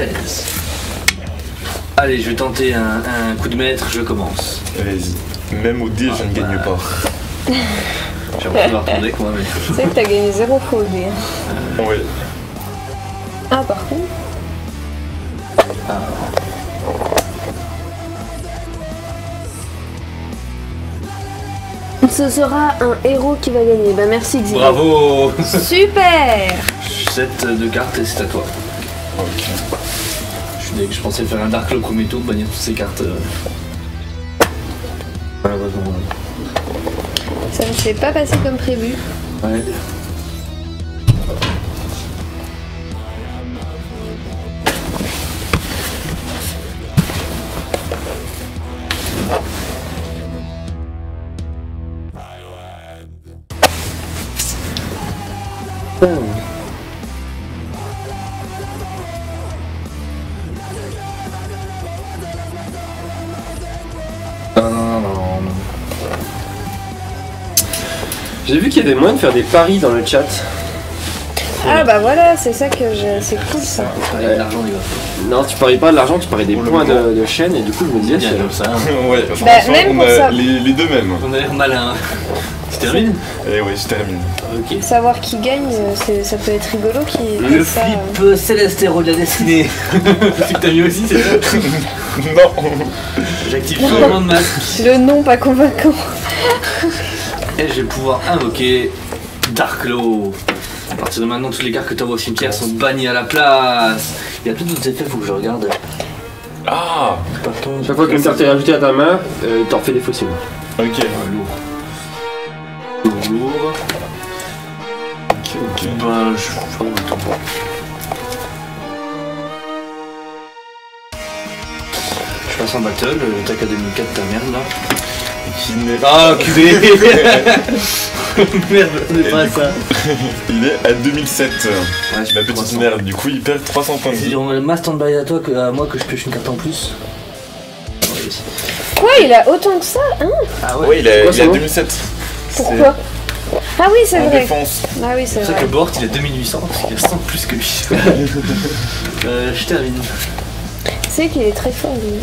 13. Allez, je vais tenter un coup de maître, je commence. Vas-y. Même au dé, je ne gagne pas. J'ai envie de voir ton deck, moi, mais... Tu sais que t'as gagné 0 fois au dé. Oui. Ah, par contre. Ce sera un héros qui va gagner. Bah merci Xavier. Bravo. Super. 7 de cartes et c'est à toi. Ok. Je pensais faire un Dark Claw premier tour, bannir toutes ces cartes. Malheureusement. Ça ne s'est pas passé comme prévu. Ouais. J'ai vu qu'il y avait moyen de faire des paris dans le chat. Ah bah voilà, c'est ça que je... C'est cool ça. Avec l'argent, les gars. Non, tu paries pas de l'argent, tu paries des Pour le points moment. de chaîne et du coup je me disais... Bien comme ça. Ouais, Bah, franchement, même on pour a ça. les deux mêmes. On a l'air malin. Tu termines? Et ouais, je termine. Ok. Savoir qui gagne, ça peut être rigolo qui Le fait ça. flip Céleste Héros de la destinée. C'est que t'as mis aussi, c'est ça? Non. J'active changement de masque. Le nom pas convaincant. Et je vais pouvoir invoquer Dark Claw. À partir de maintenant, toutes les cartes que tu envoies au cimetière sont bannies à la place. Il y a plein d'autres effets, faut que je regarde. Ah. Chaque fois qu'une carte est rajoutée à ta main, t'en fais des fossiles. Ok. Lourd. Lourd. Ok. Ben, je passe en battle, l'attaque à 2004, ta merde là. Qui n'est Ah, QB. Merde, c'est pas ça. Il est à 2007. Ouais, je Ma petite merde, du coup il perd 300 points de Si vie. on met le mass stand-by à toi que à moi que je pioche une carte en plus. Quoi, il a autant que ça, hein? Ah Ouais, il est Quoi, c'est à bon 2007. Pourquoi? Ah oui, c'est En vrai. défense. Ah oui, c'est C'est pour ça vrai. que Bort il a 2800 parce qu'il a 100 plus que lui. Je termine. C'est qu'il est très fort, lui.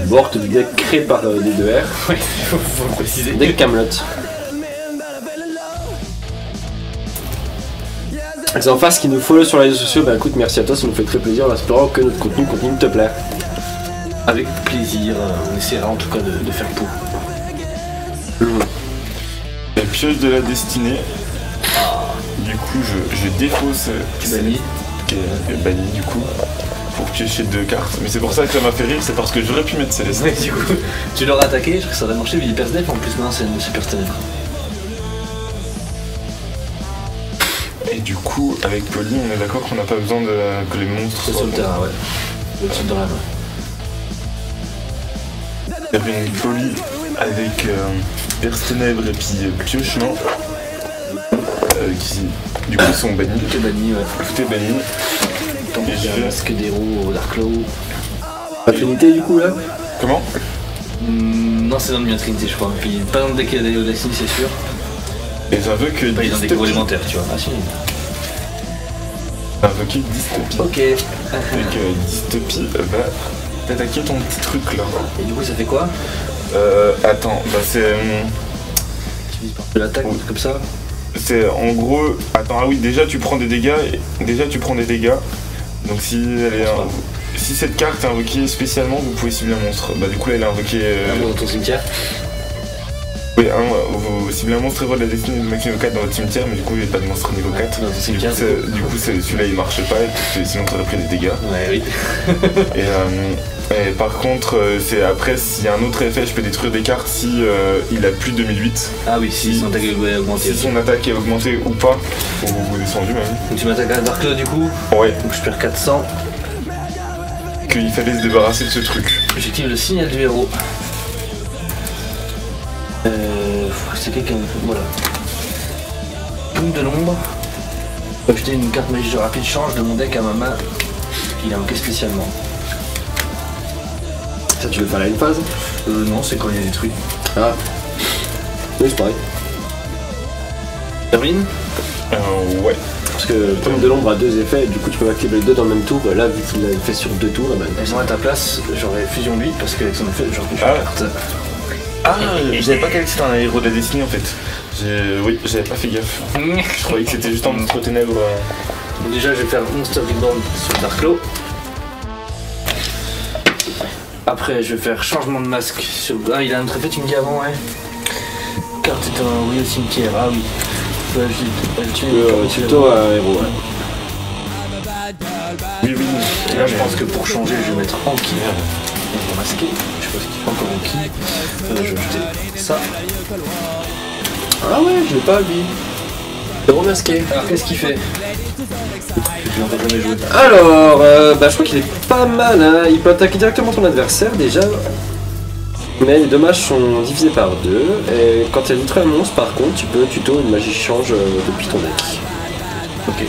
Bort du deck créé par D2R. Ouais, faut préciser. Deck Camelot. C'est en face qui nous follow sur les réseaux sociaux, bah écoute merci à toi, ça nous fait très plaisir en espérant que notre contenu continue de te plaire. Avec plaisir, on essaiera en tout cas de faire pour. La pioche de la destinée. Du coup je défausse Tu bannis. qui est banni du coup pour piocher 2 cartes. Mais c'est pour ça que ça m'a fait rire, c'est parce que j'aurais pu mettre Céleste. Ouais, du coup, tu l'aurais attaqué, je crois que ça aurait marché, mais il perd def en plus, non, c'est une super ténèbre. Et du coup avec Polly on est d'accord qu'on n'a pas besoin que les monstres C'est soient sur le terrain, ouais. Le dessus de la main. Il y avait une Polly avec Perce Ténèbres et puis Piochement qui du coup sont bannis. Tout est banni, ouais. Tout est banni. Tant que j'ai un masque d'héros au Dark Claw. Affinité du coup là. Comment? Non, c'est dans le mien Trinité, je crois. Puis pas dans le deck d'Audacity, c'est sûr. Et j'invoque Pas dans le deck Dystopie. élémentaire, tu vois. Ah si. Invoquer Dystopie. Ok. Donc Dystopie va t'attaquer ton petit truc là. Et du coup, ça fait quoi? Attends, bah c'est. Tu vises par de l'attaque, Oui. comme ça. C'est en gros. Attends, ah oui, déjà tu prends des dégâts. Donc si elle est. Si cette carte est invoquée spécialement, vous pouvez cibler un monstre. Bah du coup là elle est invoquée. Un mot dans ton cimetière. Oui, vous ciblez un monstre héros de la destinée de maximum 4 dans votre cimetière, mais du coup il n'y a pas de monstre niveau 4. Dans ton cimetière. Du coup celui-là il marche pas, sinon tu aurais pris des dégâts. Ouais, oui. Et par contre, c'est après, s'il y a un autre effet, je peux détruire des cartes si il a plus de 2008. Ah oui, si son attaque est augmentée. Si son attaque est augmentée ou pas, ou descendue même. Donc tu m'attaques à Dark Claw du coup. Ouais, Donc je perds 400. qu'il fallait se débarrasser de ce truc. J'active le signal du héros. C'est quelqu'un. Voilà. Plume de l'ombre. Je peux acheter une carte magie de rapide change de mon deck à ma main. Il est invoqué spécialement. Ça tu veux faire la une phase? Non, c'est quand il y a des trucs. Ah. Oui c'est pareil. Termine. Ouais. Parce que Pomme de l'ombre a 2 effets, du coup tu peux activer les 2 dans le même tour. Là, vu qu'il l'a fait sur 2 tours, là, Et moi à ta place, j'aurais fusion lui parce qu'avec son effet, j'aurais pu Ah. carte. Ah, j'avais pas calé que c'était un héros de la destinée en fait. Oui, j'avais pas fait gaffe. Je croyais que c'était juste un monstre ténèbres. Donc déjà, je vais faire Monster Reborn sur Darklo. Après, je vais faire changement de masque sur. Ah, il a un autre effet, tu me dis avant, ouais. Carte est un oui au cimetière, ah oui. Tuto à héros, ouais. Oui, oui. Et là, je pense que pour changer, je vais mettre Anki. On va masquer. Je sais pas ce qu'il fait encore Anki. Je vais jeter ça. Ah ouais, je l'ai pas lui. Il est remasqué. Alors, qu'est-ce qu'il fait? Je l'ai encore jamais joué. Alors, je crois qu'il est pas mal, hein. Il peut attaquer directement ton adversaire déjà. Mais les dommages sont divisés par 2. Et quand il détruit un monstre, par contre, tu peux tuto une magie change depuis ton deck. Ok.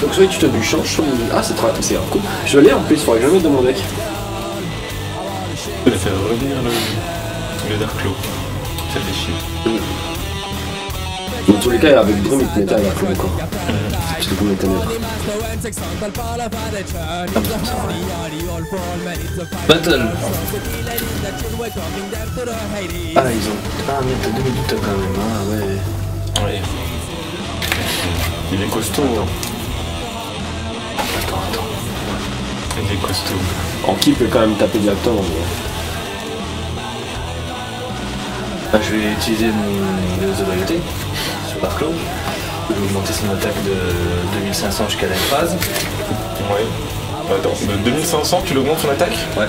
Donc soit tu tuto du change, soit... Ah, c'est grave, cool. Je l'ai en plus, il faudrait que je le mette dans mon deck. Je vais faire revenir le Darklo. Ça fait chier. Dans tous les cas, avec Drum, il te mettait à la fois encore. Parce que combien de ténèbres. Battle. Ah, ils ont. Ah, mais t'as 2 minutes quand même, ah ouais. Ouais. Il est costaud. Hein. Attends. Il est costaud. Anki peut quand même taper directement. Mais... Ah, je vais utiliser mon Léos de loyauté sur Darklo. Je vais augmenter son attaque de 2500 jusqu'à la phase. Ouais. Attends, de 2500, tu l'augmentes son attaque? Ouais.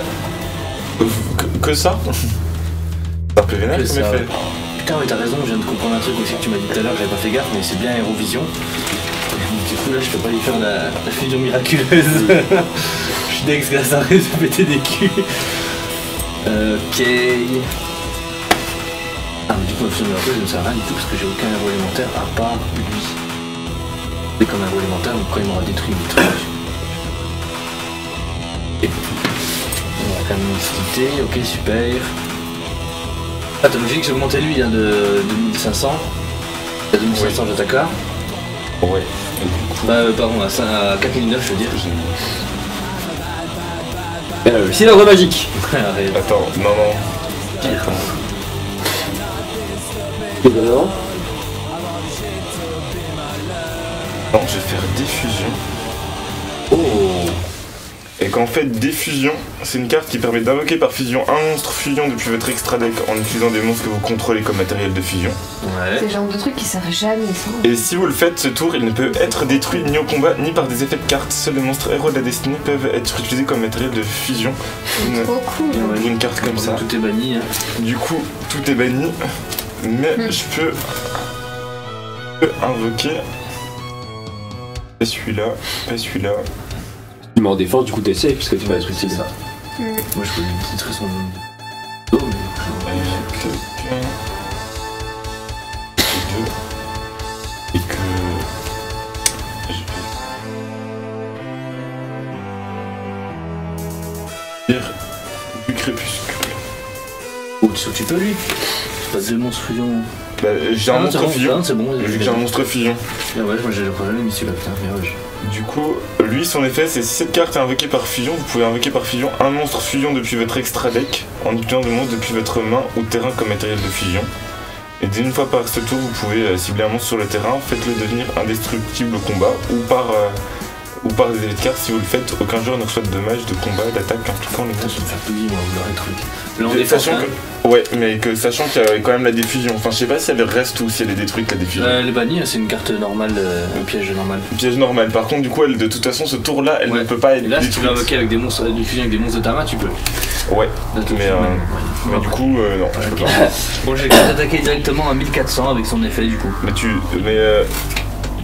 Que ça? C'est un peu vénère Que comme ça, effet. ouais. Putain, mais t'as raison, je viens de comprendre un truc aussi que tu m'as dit tout à l'heure, j'avais pas fait gaffe, mais c'est bien Aérovision. Du coup, là, je peux pas lui faire la fusion miraculeuse. Je suis dex grâce à de péter des culs. Ok. Ah, mais du coup, la fusion miraculeuse, ça ne sert à rien du tout parce que j'ai aucun héros élémentaire à part lui. C'est comme un héros élémentaire, donc quand il m'aura détruit le truc. Et on va quand même une ok, super. Ah, t'as logique que j'ai augmenté lui hein, de 2500. À 2500, oui. J'attaque là. Ouais. Pardon, à 4009, je veux dire. Cylindre magique. Arrête. Attends, non. Pire. Non, je vais faire diffusion. Oh. Et qu'en fait, diffusion, c'est une carte qui permet d'invoquer par fusion un monstre fusion depuis votre extra deck en utilisant des monstres que vous contrôlez comme matériel de fusion. Ouais. C'est le genre de truc qui sert jamais ça. Et si vous le faites, ce tour, il ne peut être détruit ni au combat ni par des effets de cartes. Seuls les monstres héros de la destinée peuvent être utilisés comme matériel de fusion. Trop cool. Une carte comme ça. Tout est banni. Hein. Du coup, tout est banni. Mais je peux invoquer. Pas celui-là, pas celui-là. Tu mets en défense, du coup t'es safe parce que tu vas être utile. Ça. Moi je peux lui titrer son dos, mais. Et que. Je vais dire du crépuscule. Oh, tu peux lui. C'est pas 2 monstres fusion. Bah, j'ai un monstre fusion. C'est bon, vu que j'ai un monstre fusion. Ah ouais, moi j'ai le problème mis celui-là, putain, mais ouais. Du coup, lui, son effet, c'est si cette carte est invoquée par fusion, vous pouvez invoquer par fusion un monstre fusion depuis votre extra deck en utilisant des monstres depuis votre main ou terrain comme matériel de fusion. Et d'une fois par ce tour, vous pouvez cibler un monstre sur le terrain, faites-le devenir indestructible au combat ou par des effets de cartes. Si vous le faites, aucun joueur ne reçoit de dommages de combat, d'attaque impliquant les monstres. Ça me fait bouillir, moi, vous l'aurez truc. Là, on est sachant que... Ouais, mais que sachant qu'il y a quand même la diffusion. Enfin, je sais pas si elle reste ou si elle est détruite, la diffusion. Elle est bannie, c'est une carte normale, un piège normal. Un piège normal. Par contre, du coup, elle, de toute façon, ce tour-là, elle ne peut pas être et là, détruite. si tu veux invoquer avec des monstres, une fusion avec des monstres de terrain, tu peux. Ouais, mais du coup, non. Je peux pas. Bon, j'ai qu'à t'attaquer directement à 1400 avec son effet, du coup.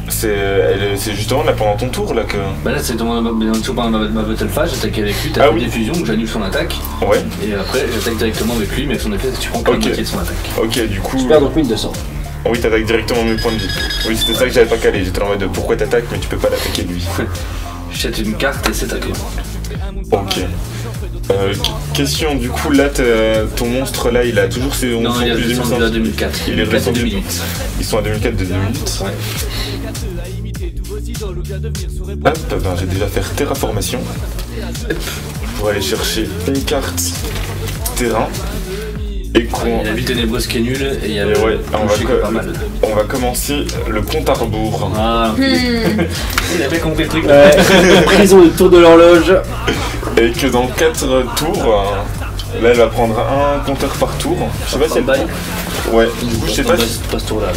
C'est justement là pendant ton tour là que. Bah là c'est pendant ma battle phase, j'attaque avec lui, t'as des fusions, j'annule son attaque. Ouais. Et après j'attaque directement avec lui, mais avec son effet tu prends que la moitié de son attaque. Ok, du coup. Tu perds donc 1200. Oui, t'attaques directement mes points de vie. Oui, c'était ça que j'avais pas calé. J'étais en mode pourquoi t'attaques mais tu peux pas l'attaquer lui. Je jette une carte et c'est à toi. Ok. Question, du coup, là, ton monstre, là, il a toujours ses 11 Non, il a plus descendu à 2004. Il est redescendu. 2008. Ils sont à 2004 de 2008. Ouais. Hop, ben, j'ai déjà fait terraformation. Pour aller chercher une carte terrain. Et Il y a la ville ténébreuse qui est nulle et il y a le ouais, clocher qui est pas mal. on va commencer le compte à rebours. Ah, il a bien compris le truc. Prison de tour de l'horloge. Et que dans 4 tours, là elle va prendre un compteur par tour. Je sais pas si elle... bail. Ouais, du coup je sais pas si... Pas ce tour-là.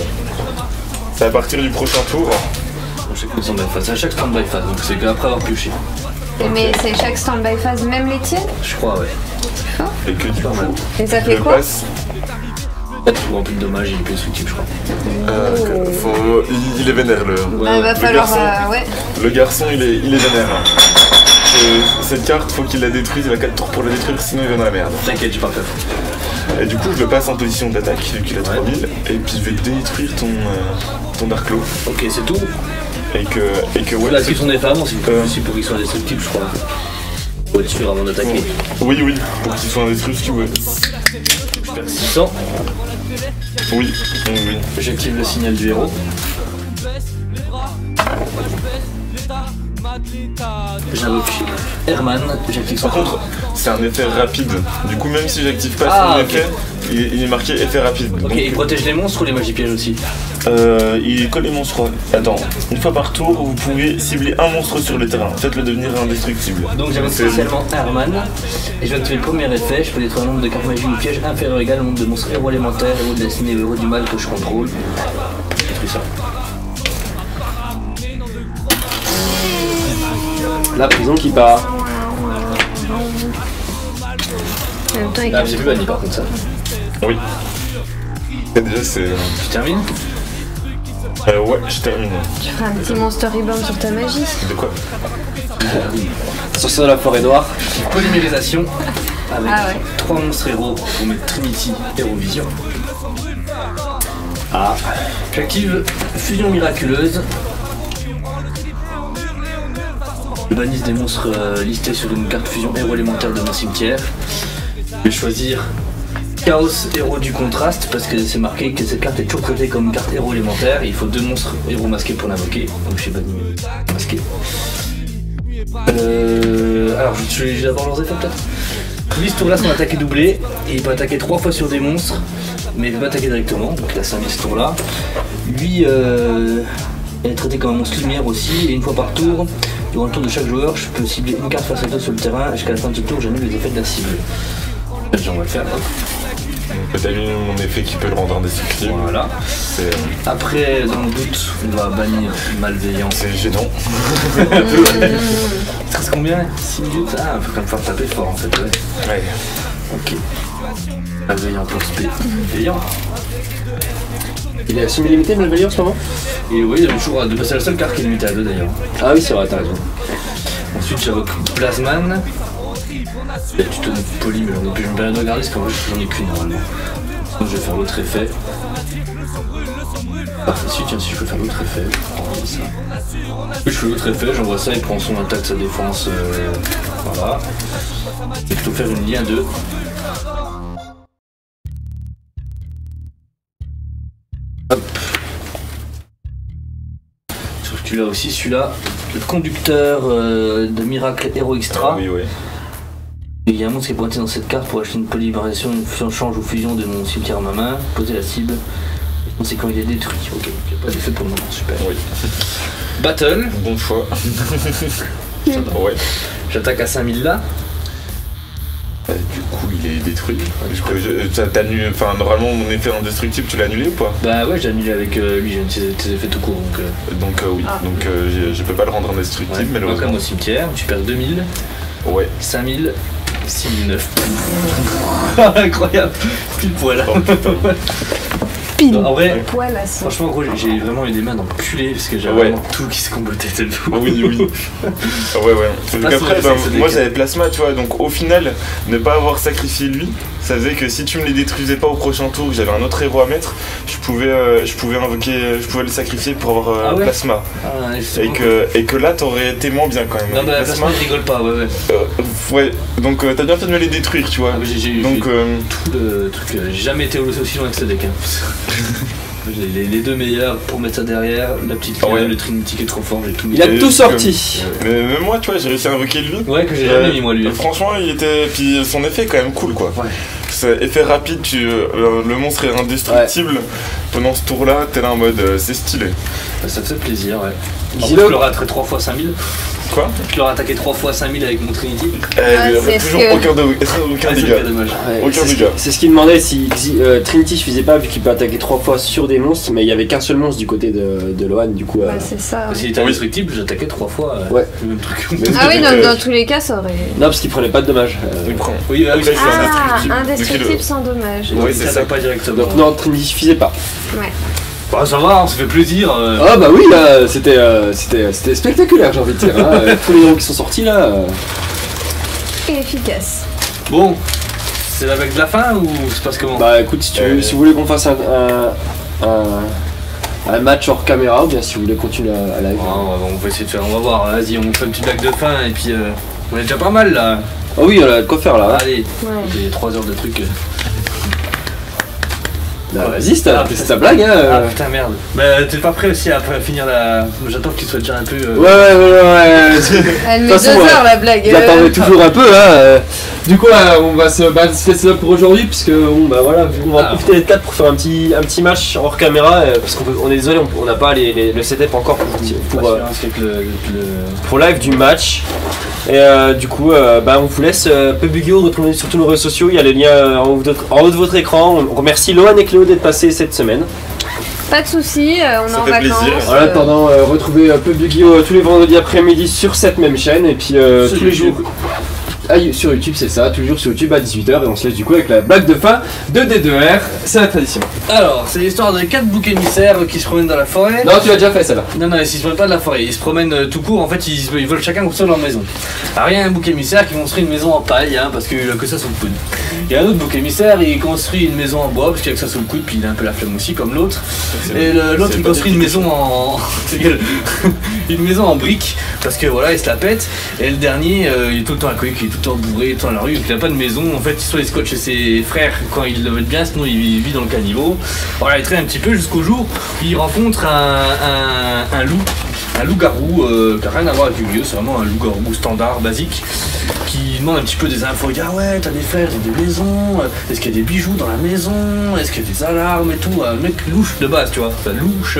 C'est à partir du prochain tour. Je sais que c'est à chaque stand-by phase, donc c'est qu'après avoir pioché. Mais c'est chaque stand-by phase, même les tiennes? Je crois, ouais. Et que du coup, Et ça je fait le quoi? passe. Pour un peu de dommage, il est plus destructible, je crois. Il est vénère le... Bah, va falloir. garçon. Ouais. Le garçon il est vénère. Cette carte, faut qu'il la détruise, il a 4 tours pour la détruire, sinon il va dans la merde. T'inquiète, j'ai pas fait. Et du coup je le passe en position d'attaque, vu qu'il a 3000, et puis je vais détruire ton Darklo. Ok, c'est tout. Et que ouais. La description des femmes, c'est pour qu'ils soient indestructibles, je crois. Faut être sûr avant d'attaquer. Oui, pour qu'ils soient indestructibles, ouais. Je perds 600. Oui. J'active le signal du héros. J'invoque Herman, j'active son Par contre, c'est un effet rapide. Du coup, même si j'active pas son effet, il est marqué effet rapide. Ok, Donc, il protège les monstres ou les magies pièges aussi? il colle les monstres. Attends, une fois par tour, vous pouvez cibler un monstre sur le terrain. Faites-le devenir indestructible. Donc j'avais spécialement Herman, et je vais activer le premier effet. Je peux détruire un nombre de cartes magie ou pièges inférieur ou égal au nombre de monstres héros élémentaires, héros de la destinée ou héros du mal que je contrôle. Je détruis ça. La prison qui part. En même temps, il Ah, j'ai plus banni par contre ça. Oui. Et déjà, c'est. Tu termines? Ouais, je termine. Tu feras un petit monster reborn sur ta magie. De quoi? Sorcier de la forêt noire. Polymérisation avec Ah ouais. 3 monstres héros pour mettre Trinity Hérovision. Ah. J'active Fusion Miraculeuse. Je bannisse des monstres listés sur une carte fusion héros élémentaire de mon cimetière. Je vais choisir Chaos Héros du contraste parce que c'est marqué que cette carte est toujours traitée comme une carte héros élémentaire. Il faut 2 monstres héros masqués pour l'invoquer. Donc j'ai banni masqué. Alors je vais d'abord leurs effets peut-être. Lui ce tour là son attaque est doublée et il peut attaquer 3 fois sur des monstres mais il peut pas attaquer directement, donc il a 5000 ce tour là. Lui elle est traitée comme un monstre lumière aussi et une fois par tour, durant le tour de chaque joueur, je peux cibler une carte face à toi sur le terrain et jusqu'à la fin de ce tour j'annule les effets de la cible. On va le faire. T'as vu mon effet qui peut le rendre indestructible. Voilà. Après, dans le doute, on va bannir malveillance. C'est gênant. Ça reste combien? 6 minutes? Ah, il faut quand même faire taper fort en fait. Ouais. Ok. Malveillant pour SP. Malveillant. Il est à semi-limité le malveillant en ce moment? Et oui, il y a toujours à 2. C'est la seule carte qui est limitée à 2 d'ailleurs. Ah oui, c'est vrai, t'as raison. Ensuite, j'invoque Plasman. Il y a tuto de poly, mais j'en ai plus. Je me permets de regarder parce qu'en vrai, j'en ai qu'une normalement. Sinon, je vais faire l'autre effet. Parfait, si je peux faire l'autre effet. Ça. Je fais l'autre effet, j'envoie ça, il prend son attaque, sa défense. Voilà. Et plutôt faire une ligne à 2. Hop. Sauf que tu l'as aussi, celui-là. Le conducteur de Miracle Hero Extra. Oui, oui. Il y a un monstre qui est pointé dans cette carte pour acheter une polymérisation, une fusion change ou fusion de mon cimetière à ma main, poser la cible. C'est quand il est détruit. Ok, il n'y a pas d'effet pour le moment, super. Oui. Battle. Bon choix. Ouais. J'attaque à 5000 là. Du coup, il est détruit. Enfin, normalement, mon effet indestructible, tu l'as annulé ou pas? Bah ouais, j'ai annulé avec lui, j'ai tes effets tout court. Donc oui. Donc je peux pas le rendre indestructible, Ouais, malheureusement. comme au cimetière, tu perds 2000, Ouais. 5000, 6009. Incroyable. Pile poil. Oh, putain. Pile. En vrai, Poil à ça. franchement, gros, j'ai vraiment eu des mains d'enculé parce que j'avais Ouais. vraiment tout qui se combattait de tout. Ah oui. Ouais. Donc pas après, sur les ben, sexes moi des j'avais plasma, tu vois, donc au final, ne pas avoir sacrifié lui, ça faisait que si tu me les détruisais pas au prochain tour, que j'avais un autre héros à mettre, je pouvais le sacrifier pour avoir plasma. Et que là t'aurais été moins bien quand même. Non bah plasma je rigole pas, ouais, donc t'as bien fait de me les détruire, tu vois. J'ai tout le truc, j'ai jamais été aussi loin que ce deck. Les deux meilleurs pour mettre ça derrière, la petite le Trinity qui est trop fort, j'ai tout mis. Il a tout sorti. Mais même moi, tu vois, j'ai réussi à invoquer lui. Ouais, que j'ai jamais mis moi lui. Franchement, il était. Puis son effet est quand même cool quoi. Ouais. C'est effet rapide, le monstre est indestructible. Ouais. Pendant ce tour là, t'es là en mode c'est stylé. Ça te fait plaisir, ouais. Je leur ai 3 fois 5000. Quoi? Je leur ai attaqué 3 fois 5000 avec mon Trinity. Toujours aucun dégât. Aucun dégât. C'est ce qu'il demandait si Trinity suffisait pas vu qu'il peut attaquer 3 fois sur des monstres, mais il y avait qu'un seul monstre du côté de Lohan, du coup. C'est ça. S'il était indestructible, j'attaquais 3 fois. Ouais. Le même truc. Ah oui, dans tous les cas, ça aurait. Non, parce qu'il prenait pas de dommages. Oui, indestructible sans dommage. Oui, c'est ça, pas directement. Donc non, Trinity suffisait pas. Ouais. Bah ça va, on se fait plaisir. Ah bah oui, là, c'était spectaculaire, j'ai envie de dire. Tous les héros qui sont sortis là. Et efficace. Bon, c'est avec de la fin ou se passe comment? Bah écoute, si vous voulez qu'on fasse un match hors caméra, ou bien si vous voulez continuer à live. On va essayer de faire, on va voir. Vas-y, on fait une petite blague de fin et puis on est déjà pas mal là. Ah oui, on a de quoi faire là. Allez, j'ai 3 heures de trucs. Bah vas-y, c'est ta blague hein. Ah putain merde. Bah t'es pas prêt aussi à finir la. J'attends que tu sois déjà un peu. Ouais. Elle met 2 heures la blague. J'attendais toujours un peu hein. Du coup on va se laisser là pour aujourd'hui puisque bon bah voilà, on va profiter des 4 pour faire un petit match hors caméra parce qu'on est désolé, on n'a pas le setup encore pour live du match. Et du coup on vous laisse PUBG.io, retrouvez sur tous nos réseaux sociaux, il y a les liens en haut de votre écran. On remercie Lohan et Cléo d'être passés cette semaine. Pas de soucis, on est en vacances. En attendant, retrouvez PUBG.io tous les vendredis après-midi sur cette même chaîne et puis tous les jours. Sur YouTube, c'est ça, tous les jours sur YouTube à 18h et on se laisse du coup avec la blague de fin de D2R, c'est la tradition. Alors, c'est l'histoire de 4 boucs émissaires qui se promènent dans la forêt. Non, tu l'as déjà fait celle-là. Non, ils se promènent pas de la forêt, ils se promènent tout court, en fait ils veulent chacun construire leur maison. Alors il y a un bouc émissaire qui construit une maison en paille, parce qu'il a que ça sous le coude. Il y a un autre bouc émissaire, il construit une maison en bois parce qu'il a que ça sous le coude, puis il a un peu la flemme aussi comme l'autre. Et l'autre il construit une maison en. une maison en briques parce que voilà, il se la pète. Et le dernier, il est tout le temps alcoolique, il est tout le temps bourré, tout le temps dans la rue, il n'a pas de maison. En fait, soit il scotche chez ses frères quand il le veut bien, sinon il vit dans le caniveau. Voilà, il traîne un petit peu jusqu'au jour où il rencontre un loup-garou qui n'a rien à voir avec Yu-Gi-Oh! C'est vraiment un loup-garou standard, basique, qui demande un petit peu des infos. Il dit ah ouais, t'as des frères, t'as des maisons, est-ce qu'il y a des bijoux dans la maison, est-ce qu'il y a des alarmes et tout. Un mec louche de base, tu vois, louche.